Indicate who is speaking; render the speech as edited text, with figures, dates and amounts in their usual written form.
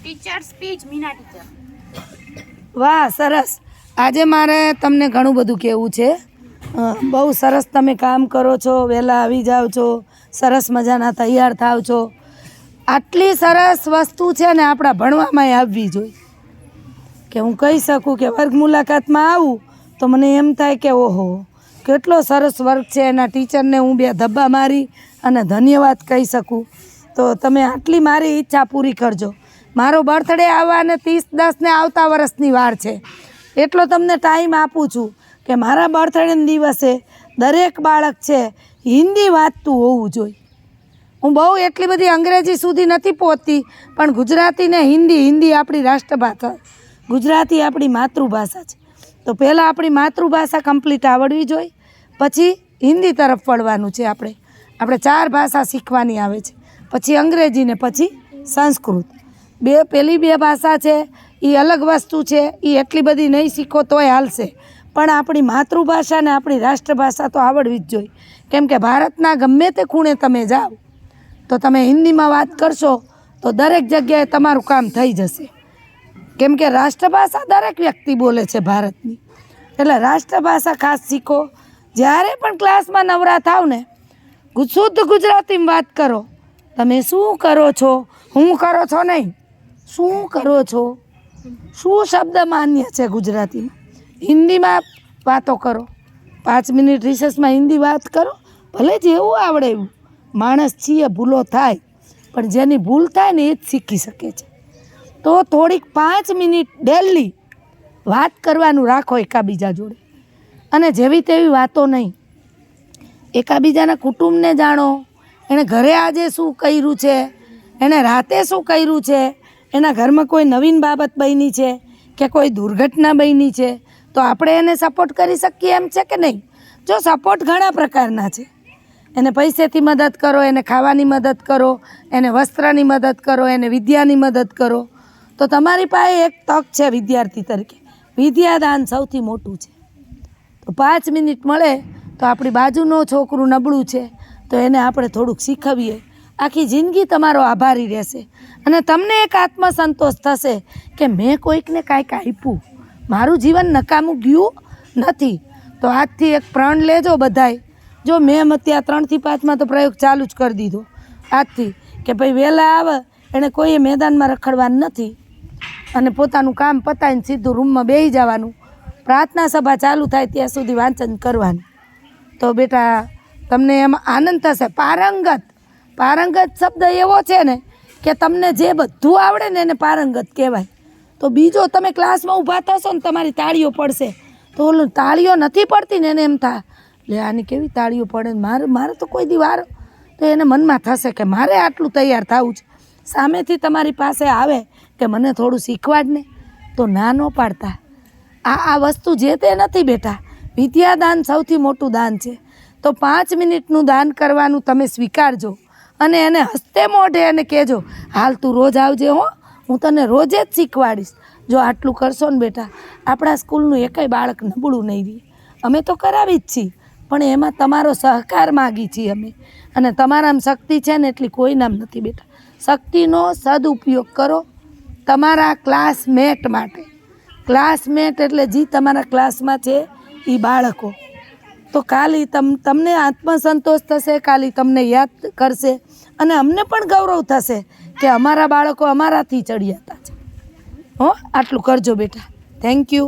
Speaker 1: Teacher speech Meena teacher.
Speaker 2: વાહ, સરસ. આજે મારે તમને ઘણું બધું કહેવું છે. બહુ સરસ તમે કામ કરો છો, વહેલા આવી જાઓ છો, સરસ મજાના તૈયાર થાવ છો. આટલી સરસ વસ્તુ છે ને આપણા ભણવામાં આવવી જોઈએ. કે હું કહી શકું કે વર્ગ મુલાકાતમાં આવું તો મને એમ થાય કે ઓહો કેટલો સરસ વર્ગ છે. એના ટીચરને હું 2 ધબ્બા મારી અને ધન્યવાદ કહી શકું. તો તમે આટલી મારી ઈચ્છા પૂરી કરજો. મારો બર્થડે આવવાને 30/10 આવતા વર્ષની વાર છે. એટલો તમને ટાઈમ આપું છું કે મારા બર્થડેના દિવસે દરેક બાળક છે હિન્દી વાંચતું હોવું જોઈએ. હું બહુ એટલી બધી અંગ્રેજી સુધી નથી પહોંચતી, પણ ગુજરાતી ને હિન્દી આપણી રાષ્ટ્રભાષા, ગુજરાતી આપણી માતૃભાષા છે. તો પહેલાં આપણી માતૃભાષા કમ્પ્લીટ આવડવી જોઈએ, પછી હિન્દી તરફ વળવાનું છે. આપણે 4 ભાષા શીખવાની આવે છે, પછી અંગ્રેજી ને પછી સંસ્કૃત. પહેલી 2 ભાષા છે એ અલગ વસ્તુ છે, એ એટલી બધી નહીં શીખો તોય હાલશે, પણ આપણી માતૃભાષા ને આપણી રાષ્ટ્રભાષા તો આવડવી જ જોઈએ. કેમ કે ભારતના ગમે તે ખૂણે તમે જાઓ તો તમે હિન્દીમાં વાત કરશો તો દરેક જગ્યાએ તમારું કામ થઈ જશે. કેમ કે રાષ્ટ્રભાષા દરેક વ્યક્તિ બોલે છે ભારતની, એટલે રાષ્ટ્રભાષા ખાસ શીખો. જ્યારે પણ ક્લાસમાં નવરા થાવ ને શુદ્ધ ગુજરાતીમાં વાત કરો. તમે શું કરો છો, હું કરો છો નહીં, શું કરો છો, શું શબ્દ માન્ય છે ગુજરાતીમાં. હિન્દીમાં વાતો કરો. 5 મિનિટ રિસેસમાં હિન્દી વાત કરો. ભલે જેવું આવડે એવું. માણસ છીએ, ભૂલો થાય, પણ જેની ભૂલ થાય ને એ જ શીખી શકે છે. તો થોડીક 5 મિનિટ ડેલી વાત કરવાનું રાખો એકાબીજા જોડે. અને જેવી તેવી વાતો નહીં. એકાબીજાના કુટુંબને જાણો. એણે ઘરે આજે શું કર્યું છે, એણે રાતે શું કર્યું છે, એના ઘરમાં કોઈ નવીન બાબત બની છે કે કોઈ દુર્ઘટના બની છે, તો આપણે એને સપોર્ટ કરી શકીએ એમ છે કે નહીં. જો સપોર્ટ ઘણા પ્રકારના છે. એને પૈસેથી મદદ કરો, એને ખાવાની મદદ કરો, એને વસ્ત્રની મદદ કરો, એને વિદ્યાની મદદ કરો. તો તમારી પાસે એક તક છે વિદ્યાર્થી તરીકે. વિદ્યાદાન સૌથી મોટું છે. તો 5 મિનિટ મળે તો આપણી બાજુનો છોકરું નબળું છે તો એને આપણે થોડુંક શીખવીએ. આખી જિંદગી તમારો આભારી રહેશે અને તમને એક આત્મસંતોષ થશે કે મેં કોઈકને કાંઈક આપ્યું, મારું જીવન નકામું ગયું નથી. તો આજથી એક પ્રણ લેજો બધાય. જો મેં અત્યારે 3 થી 5માં તો પ્રયોગ ચાલુ જ કરી દીધો આજથી કે ભાઈ વહેલા આવે એને કોઈએ મેદાનમાં રખડવાનું નથી અને પોતાનું કામ પતાવીને સીધું રૂમમાં બેસી જવાનું. પ્રાર્થના સભા ચાલુ થાય ત્યાં સુધી વાંચન કરવાનું. તો બેટા તમને એમાં આનંદ થશે. પારંગત શબ્દ એવો છે ને કે તમને જે બધું આવડે ને એને પારંગત કહેવાય. તો બીજો તમે ક્લાસમાં ઊભા થશો ને તમારી તાળીઓ પડશે તો ઓલું તાળીઓ નથી પડતી ને એને એમ થાય લે આની કેવી તાળીઓ પડે ને મારે તો કોઈ દી વાર. તો એને મનમાં થશે કે મારે આટલું તૈયાર થવું છે. સામેથી તમારી પાસે આવે કે મને થોડું શીખવાડ ને, તો ના ન પાડતા. આ વસ્તુ જે તે નથી બેટા. વિદ્યાદાન સૌથી મોટું દાન છે. તો 5 મિનિટનું દાન કરવાનું તમે સ્વીકારજો અને એને હસ્તે મોઢે એને કહેજો હાલ તું રોજ આવજે હો, હું તને રોજે જ શીખવાડીશ. જો આટલું કરશો ને બેટા આપણા સ્કૂલનું એકેય બાળક નબળું નહીં રહે. અમે તો કરાવી જ છીએ, પણ એમાં તમારો સહકાર માગી છીએ અમે. અને તમારામાં શક્તિ છે ને એટલી કોઈનામ નથી બેટા. શક્તિનો સદુપયોગ કરો તમારા ક્લાસમેટ માટે. ક્લાસમેટ એટલે જે તમારા ક્લાસમાં છે એ બાળકો. તો કાલે તમને આત્મસંતોષ થશે, કાલે તમને યાદ કરશે અને અમને પણ ગૌરવ થશે કે અમારા બાળકો અમારાથી ચડિયાતા છે. આટલું કરજો બેટા. Thank you.